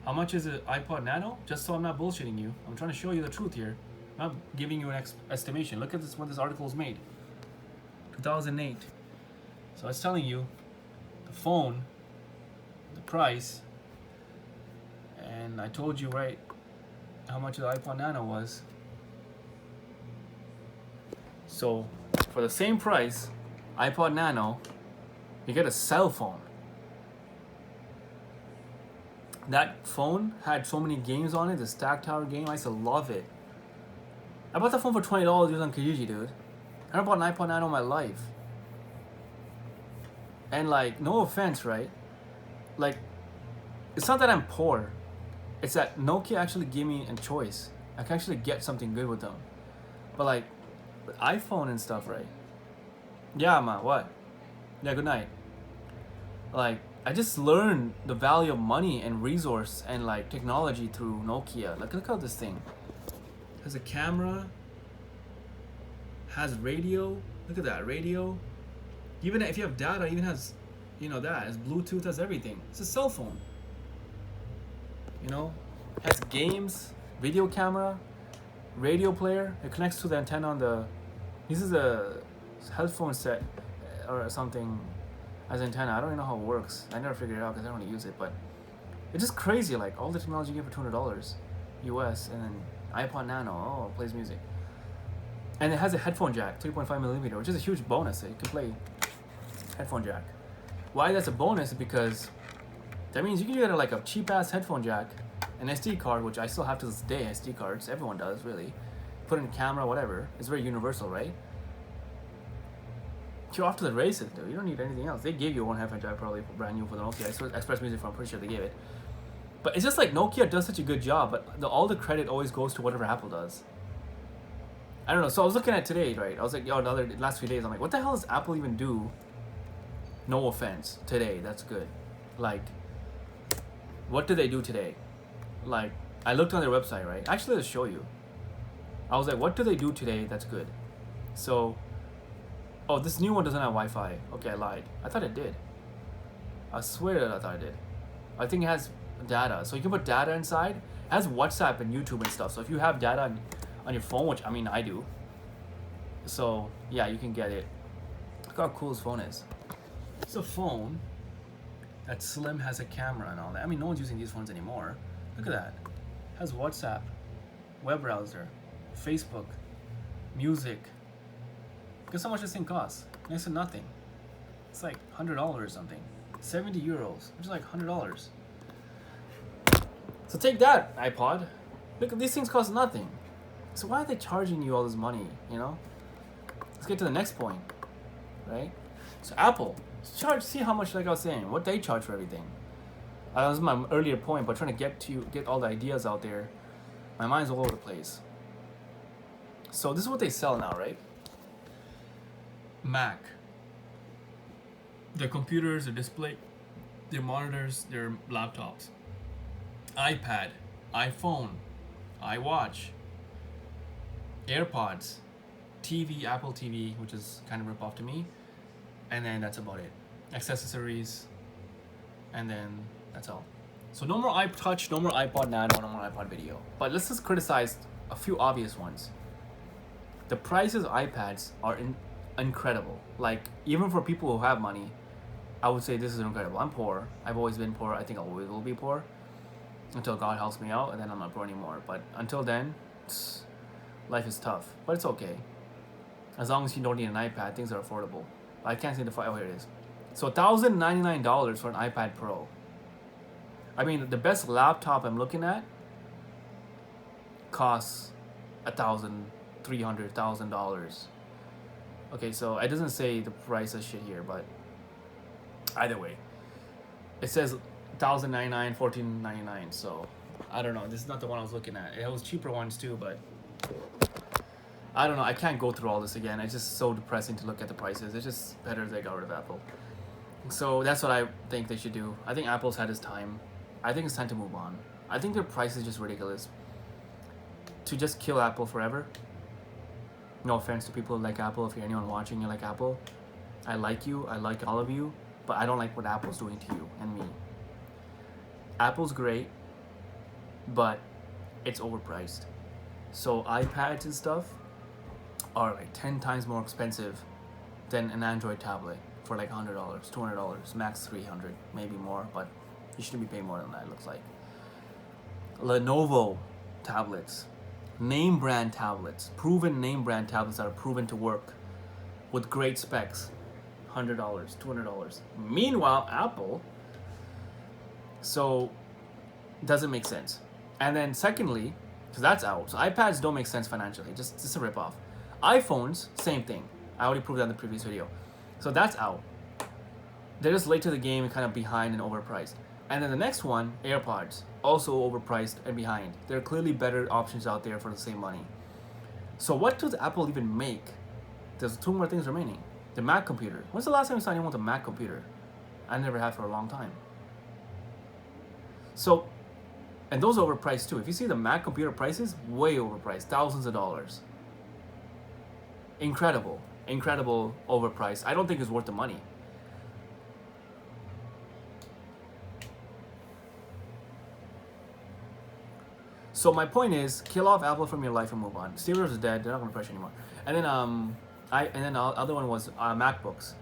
[SPEAKER 1] How much is an iPod Nano? Just so I'm not bullshitting you. I'm trying to show you the truth here. I'm not giving you an estimation. Look at this when this article was made. 2008. So it's telling you the phone, the price, and I told you right how much the iPod Nano was. So for the same price, iPod Nano, you get a cell phone. That phone had so many games on it, the Stack Tower game, I used to love it. I bought that phone for $20 used on Kijiji, dude. I never bought an iPod Nano in my life. And like, no offense, right? Like, it's not that I'm poor. It's that Nokia actually gave me a choice. I can actually get something good with them. But like, with iPhone and stuff, right? Yeah, man, what? Yeah, good night. Like, I just learned the value of money and resource and like technology through Nokia. Like, look at this thing. Has a camera, has radio. Look at that, radio. Even if you have data, even has, you know, that. Has Bluetooth, has everything. It's a cell phone. You know, has games, video camera, radio player. It connects to the antenna on the. This is a headphone set or something as antenna. I don't even know how it works. I never figured it out because I don't use it. But It's just crazy, like all the technology you get for $200 US, and then iPod Nano, oh, plays music. And it has a headphone jack, 3.5 millimeter, which is a huge bonus. You can play headphone jack. Why that's a bonus is because that means you can get like a cheap ass headphone jack, an SD card, which I still have to this day, SD cards, everyone does really. Put in camera, whatever. It's very universal, right? You're off to the races, dude. You don't need anything else. They gave you one headphone jack probably brand new for the Nokia Express Music Phone. I'm pretty sure they gave it. But it's just like Nokia does such a good job, but all the credit always goes to whatever Apple does. I don't know. So I was looking at today, right? I was like, yo, last few days, I'm like, what the hell does Apple even do? No offense, today, that's good. Like, what do they do today? Like, I looked on their website, right? Actually, let's show you. I was like, what do they do today that's good? So, oh, this new one doesn't have Wi-Fi. Okay, I lied. I thought it did. I swear that I thought it did. I think it has data. So you can put data inside. It has WhatsApp and YouTube and stuff. So if you have data on your phone, which I mean I do. So yeah, you can get it. Look how cool this phone is. It's a phone that's slim, has a camera and all that. I mean, no one's using these phones anymore. Look at that. It has WhatsApp, web browser, Facebook, music. Guess how much this thing costs? Next to nothing. It's like $100 or something. 70 euros, which is like $100. So take that, iPod. Look, these things cost nothing. So why are they charging you all this money, you know? Let's get to the next point, right? So Apple, see how much, like I was saying, what they charge for everything. That was my earlier point, but trying to get all the ideas out there. My mind's all over the place. So this is what they sell now, right? Mac. Their computers, their display, their monitors, their laptops. iPad, iPhone, iWatch, AirPods, TV, Apple TV, which is kind of rip off to me, and then that's about it. Accessories, and then that's all. So no more iTouch, no more iPod Nano, no more iPod Video. But let's just criticize a few obvious ones. The prices of iPads are incredible. Like, even for people who have money, I would say this is incredible. I'm poor. I've always been poor. I think I always will be poor until God helps me out, and then I'm not poor anymore. But until then, life is tough. But it's okay. As long as you don't need an iPad, things are affordable. I can't see the file. Oh, here it is. So $1,099 for an iPad Pro. I mean, the best laptop I'm looking at costs $1,300. Okay, so it doesn't say the price of shit here, but either way, it says $1,099, $1,499. So I don't know. This is not the one I was looking at. It was cheaper ones too, but I don't know. I can't go through all this again. It's just so depressing to look at the prices. It's just better if they got rid of Apple. So that's what I think they should do. I think Apple's had its time. I think it's time to move on. I think their price is just ridiculous. To just kill Apple forever. No offense to people who like Apple. If you're anyone watching, you like Apple. I like you. I like all of you. But I don't like what Apple's doing to you and me. Apple's great, but it's overpriced. So iPads and stuff are like 10 times more expensive than an Android tablet for like $100, $200, max $300, maybe more, but you shouldn't be paying more than that, it looks like. Lenovo tablets, name brand tablets, proven name brand tablets that are proven to work with great specs, $100, $200. Meanwhile, Apple, so doesn't make sense. And then secondly, because that's out, so iPads don't make sense financially, just a rip-off. iPhones, same thing. I already proved that in the previous video. So that's out. They're just late to the game and kind of behind and overpriced. And then the next one, AirPods, also overpriced and behind. There are clearly better options out there for the same money. So what does Apple even make? There's two more things remaining. The Mac computer. When's the last time you saw anyone with a Mac computer? I never have for a long time. So, and those are overpriced too. If you see the Mac computer prices, way overpriced, thousands of dollars. Incredible overpriced. I don't think it's worth the money. So my point is, kill off Apple from your life and move on. Steve Jobs is dead. They're not going to push anymore. And then the other one was MacBooks.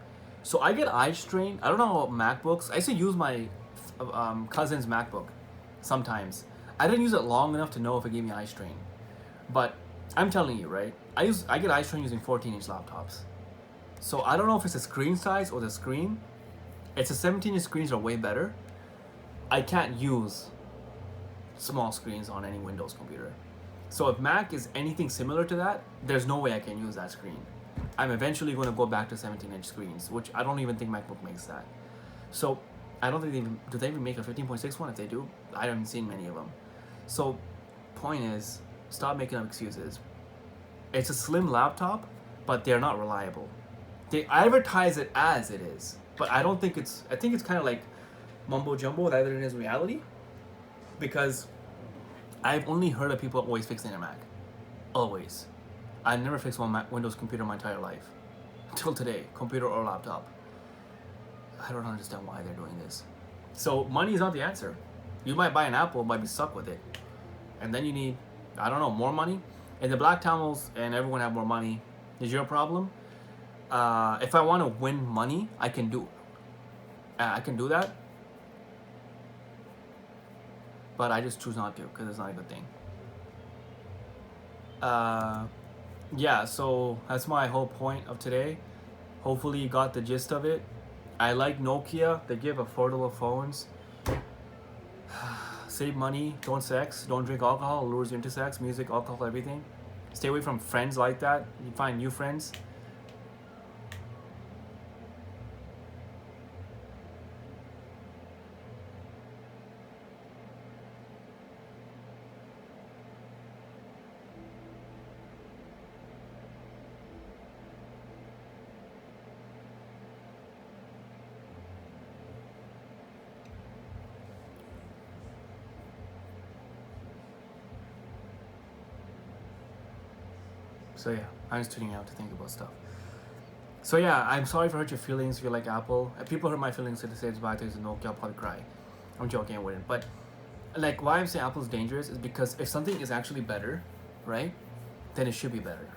[SPEAKER 1] So I get eye strain. I don't know about MacBooks. I used to use my cousin's MacBook. sometimes. I didn't use it long enough to know if it gave me eye strain. But I'm telling you, right? I get eye strain using 14-inch laptops. So I don't know if it's the screen size or the screen. It's a 17-inch screens are way better. I can't use small screens on any Windows computer. So if Mac is anything similar to that, there's no way I can use that screen. I'm eventually going to go back to 17-inch screens, which I don't even think MacBook makes that. So I don't think do they even make a 15.6 one? If they do, I haven't seen many of them. So point is, stop making up excuses. It's a slim laptop, but they're not reliable. They advertise it as it is, but I don't think it's. I think it's kind of like mumbo jumbo rather than it is reality, because I've only heard of people always fixing their Mac, always. I never fixed one Windows computer my entire life, until today, computer or laptop. I don't understand why they're doing this. So money is not the answer. You might buy an Apple, might be stuck with it, and then you need, I don't know, more money. And the Black Tamils and everyone have more money. Is your problem? If I want to win money, I can do. I can do that, but I just choose not to because it's not a good thing. Yeah, so that's my whole point of today. Hopefully you got the gist of it. I like Nokia. They give affordable phones. Save money, don't sex, don't drink alcohol, it lures you into sex, music, alcohol, everything. Stay away from friends like that. You find new friends. So yeah, I'm just tuning out to think about stuff. So yeah, I'm sorry for hurt your feelings if you like Apple. If people hurt my feelings to say it's bad things and Nokia, I'll probably cry. I'm joking, I wouldn't. But like why I'm saying Apple's dangerous is because if something is actually better, right, then it should be better.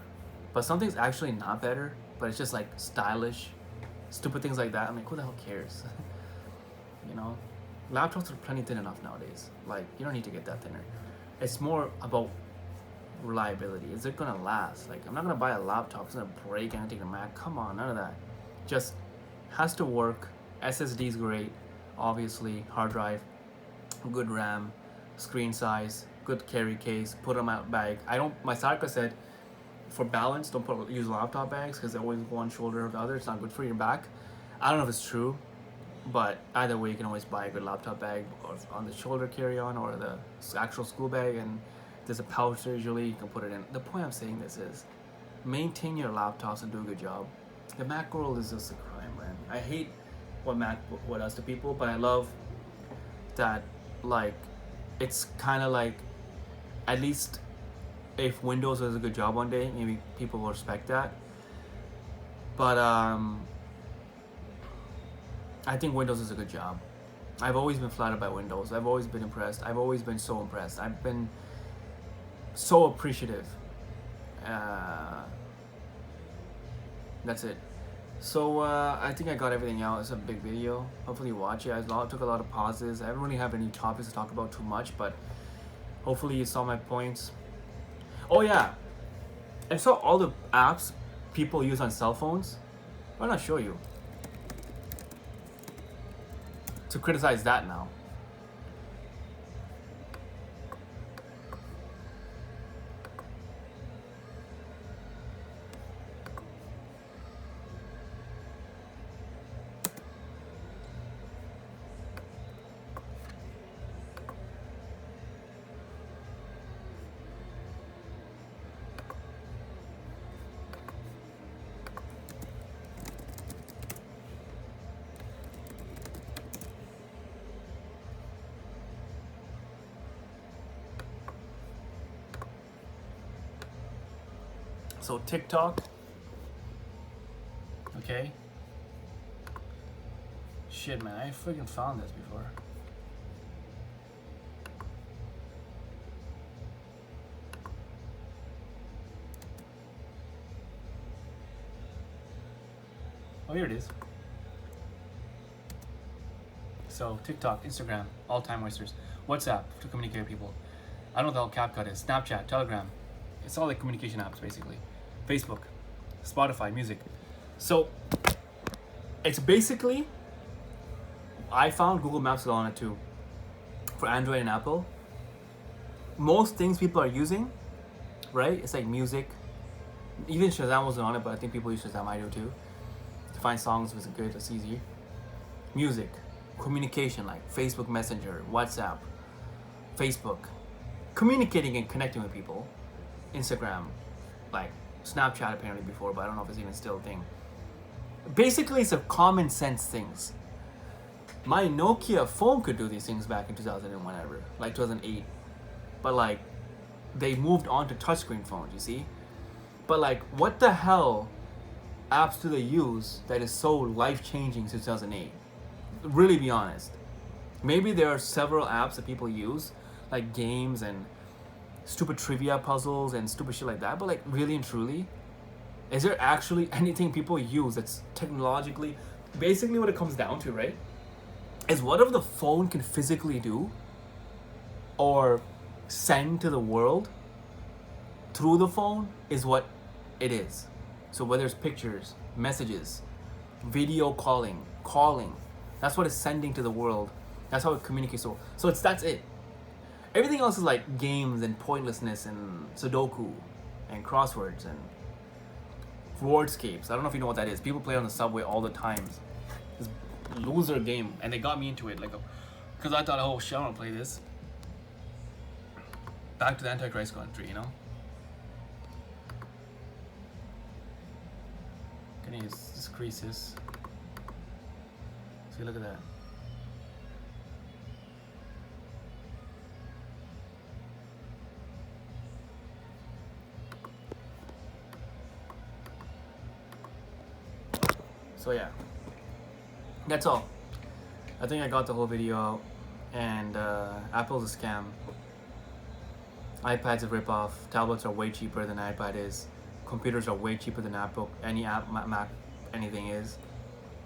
[SPEAKER 1] But something's actually not better, but it's just like stylish, stupid things like that. I'm like, who the hell cares? You know, laptops are plenty thin enough nowadays. Like you don't need to get that thinner. It's more about reliability. Is it gonna last? Like I'm not gonna buy a laptop, it's gonna break and I take a Mac. Come on, none of that. Just has to work. SSD is great, obviously. Hard drive, good RAM, screen size, good carry case. Put them out bag. I don't. My Sarka said, for balance, don't use laptop bags because they always go one shoulder or the other. It's not good for your back. I don't know if it's true, but either way, you can always buy a good laptop bag or on the shoulder carry-on or the actual school bag, and there's a pouch there usually, you can put it in. The point I'm saying this is, maintain your laptops and do a good job. The Mac world is just a crime, man. I hate what Mac what does to people, but I love that, like, it's kind of like, at least if Windows does a good job one day, maybe people will respect that. But I think Windows is a good job. I've always been flattered by Windows. I've always been impressed. I've always been so impressed. I've been so appreciative. That's it. So I think I got everything out. It's a big video. Hopefully you watch it. I took a lot of pauses. I don't really have any topics to talk about too much, but hopefully you saw my points. Oh yeah, I saw all the apps people use on cell phones. Why not show you? To criticize that now. So TikTok, okay. Shit, man, I freaking found this before. Oh, here it is. So TikTok, Instagram, all-time oysters. WhatsApp to communicate with people. I don't know what the hell CapCut is. Snapchat, Telegram. It's all like communication apps basically. Facebook, Spotify, music. So it's basically, I found Google Maps is on it too. For Android and Apple. Most things people are using, right? It's like music. Even Shazam wasn't on it, but I think people use Shazam. I do too. To find songs was good. It's easy. Music, communication like Facebook Messenger, WhatsApp, Facebook, communicating and connecting with people. Instagram, like Snapchat apparently before, but I don't know if it's even still a thing. Basically, it's a common sense things. My Nokia phone could do these things back in 2000 and whenever, like 2008. But like, they moved on to touchscreen phones, you see? But like, what the hell apps do they use that is so life-changing since 2008? Really be honest. Maybe there are several apps that people use, like games and stupid trivia puzzles and stupid shit like that, but like really and truly, is there actually anything people use that's technologically, basically what it comes down to, right? Is whatever the phone can physically do or send to the world through the phone is what it is. So whether it's pictures, messages, video calling, that's what it's sending to the world. That's how it communicates. So that's it. Everything else is like games and pointlessness and Sudoku and crosswords and wordscapes. I don't know if you know what that is. People play on the subway all the time. This loser game, and they got me into it, like, because I thought, oh shit, I want to play this. Back to the Antichrist country, you know. Can you just crease this? See, look at that. So yeah, that's all. I think I got the whole video out, and Apple's a scam. iPad's a ripoff. Tablets are way cheaper than iPad is. Computers are way cheaper than Apple. Any app, Mac, anything is.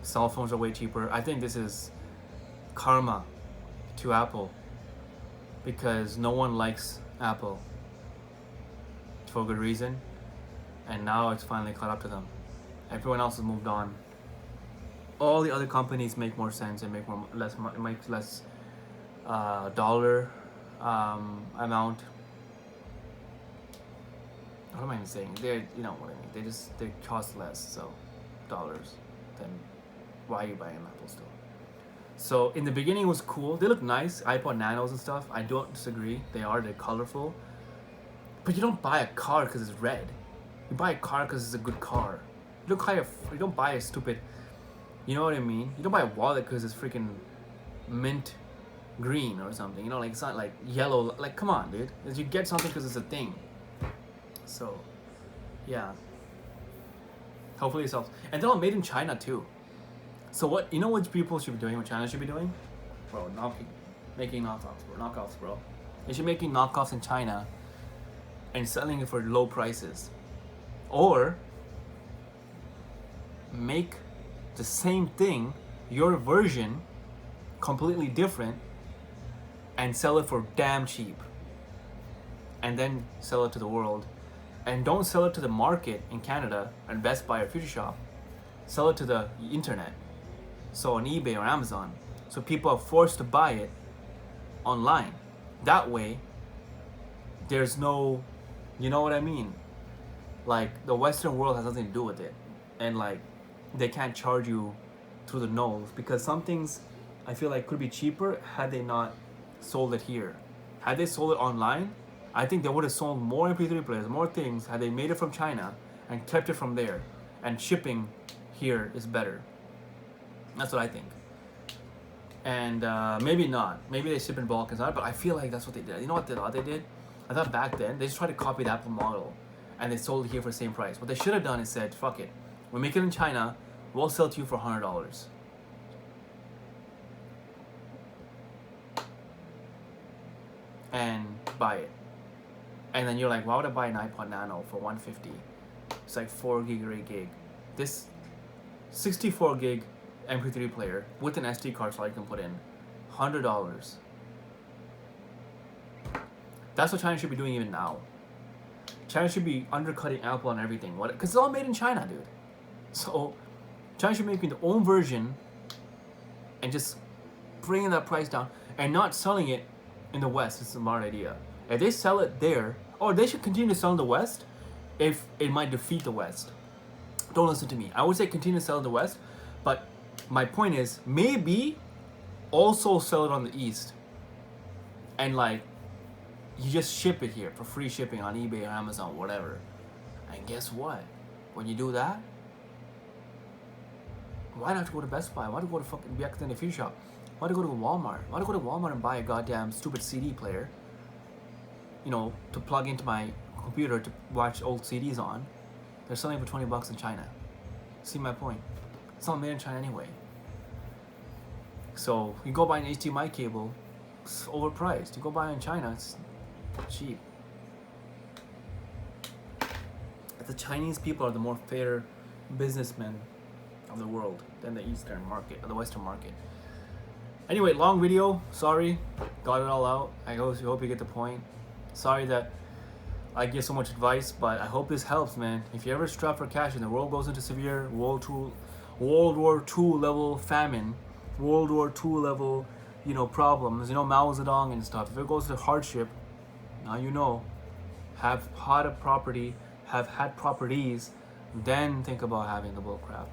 [SPEAKER 1] Cell phones are way cheaper. I think this is karma to Apple because no one likes Apple for good reason, and now it's finally caught up to them. Everyone else has moved on. All the other companies make more sense and make less dollar amount. What am I even saying? They're, you know what I mean. They cost less, so dollars. Then why are you buying an Apple still? So in the beginning it was cool. They look nice, iPod Nanos and stuff. I don't disagree. They're colorful. But you don't buy a car because it's red. You buy a car because it's a good car. You don't buy a stupid. You know what I mean? You don't buy a wallet because it's freaking mint green or something. You know, like it's not like yellow. Like, come on, dude. You get something because it's a thing. So, yeah. Hopefully it sells. And they're all made in China too. So what people should be doing? What China should be doing? Bro, making knockoffs, bro. They should be making knockoffs in China and selling it for low prices, or make the same thing, your version, completely different, and sell it for damn cheap, and then sell it to the world. And don't sell it to the market in Canada and Best Buy or Future Shop. Sell it to the internet, so on eBay or Amazon, so people are forced to buy it online. That way there's no, you know what I mean, like the Western world has nothing to do with it, and like they can't charge you through the nose, because some things I feel like could be cheaper had they not sold it here. Had they sold it online, I think they would have sold more MP3 players, more things, had they made it from China and kept it from there. And shipping here is better. That's what I think. And maybe not. Maybe they ship in bulk and stuff, but I feel like that's what they did. You know what they did? I thought back then, they just tried to copy the Apple model and they sold it here for the same price. What they should have done is said, fuck it. We make it in China, we'll sell it to you for $100. And buy it. And then you're like, why would I buy an iPod Nano for $150? It's like 4 gig or 8 gig. This 64 gig MP3 player with an SD card slot you can put in, $100. That's what China should be doing even now. China should be undercutting Apple on everything. What? Because it's all made in China, dude. So China should be making their own version and just bringing that price down and not selling it in the West. It's a smart idea. If they sell it there, or they should continue to sell in the West if it might defeat the West. Don't listen to me. I would say continue to sell in the West, but my point is maybe also sell it on the East. And like, you just ship it here for free shipping on eBay or Amazon, whatever. And guess what? When you do that, why not go to Best Buy? Why not go to fucking BX in the Future Shop? Why not go to Walmart? Why not go to Walmart and buy a goddamn stupid CD player? You know, to plug into my computer to watch old CDs on. They're selling for $20 in China. See my point? It's not made in China anyway. So you go buy an HDMI cable, it's overpriced. You go buy it in China, it's cheap. The Chinese people are the more fair businessmen of the world than the Eastern market or the Western market. Anyway, long video. Sorry, got it all out. I hope you get the point. Sorry that I give so much advice, but I hope this helps, man. If you ever strapped for cash and the world goes into severe World War II level famine, World War II level, problems, Mao Zedong and stuff. If it goes to hardship, now have had a property, have had properties, then think about having the bullcrap.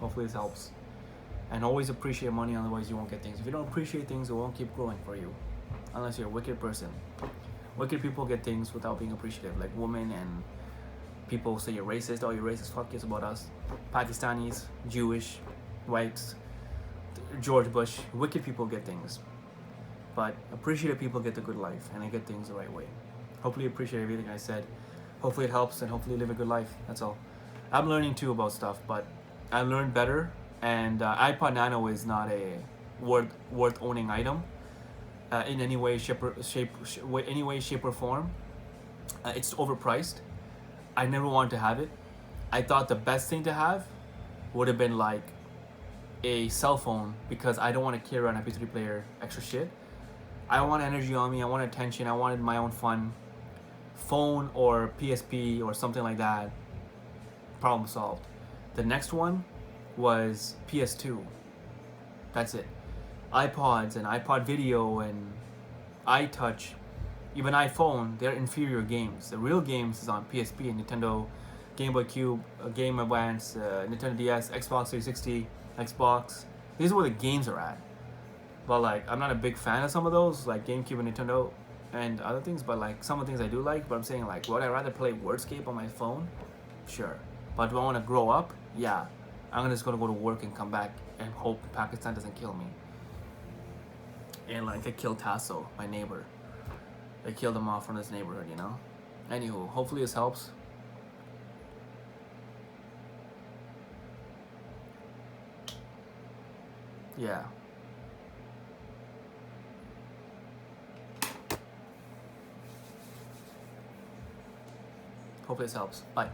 [SPEAKER 1] Hopefully this helps. And always appreciate money, otherwise you won't get things. If you don't appreciate things, it won't keep growing for you. Unless you're a wicked person. Wicked people get things without being appreciative, like women and people say you're racist. Oh, you're racist, fuck you, it's about us. Pakistanis, Jewish, whites, George Bush. Wicked people get things. But appreciative people get the good life and they get things the right way. Hopefully you appreciate everything I said. Hopefully it helps and hopefully you live a good life. That's all. I'm learning too about stuff, but I learned better. And iPod Nano is not a worth owning item in any way, shape or form. It's overpriced. I never wanted to have it. I thought the best thing to have would have been like a cell phone because I don't want to carry around an MP3 player, extra shit. I want energy on me. I want attention. I wanted my own fun. Phone or PSP or something like that. Problem solved. The next one was PS2. That's it. iPods and iPod Video and iTouch, even iPhone, they're inferior games. The real games is on PSP and Nintendo, Game Boy Cube, Game Boy Advance, Nintendo DS, Xbox 360, Xbox. These are where the games are at. But like, I'm not a big fan of some of those, like GameCube and Nintendo and other things, but like some of the things I do like, but I'm saying like, would I rather play Wordscape on my phone? Sure. But do I want to grow up? Yeah. I'm just gonna go to work and come back and hope Pakistan doesn't kill me. And like they killed Tasso, my neighbor. They killed him off from his neighborhood, Anywho, hopefully this helps. Yeah. Hopefully this helps. Bye.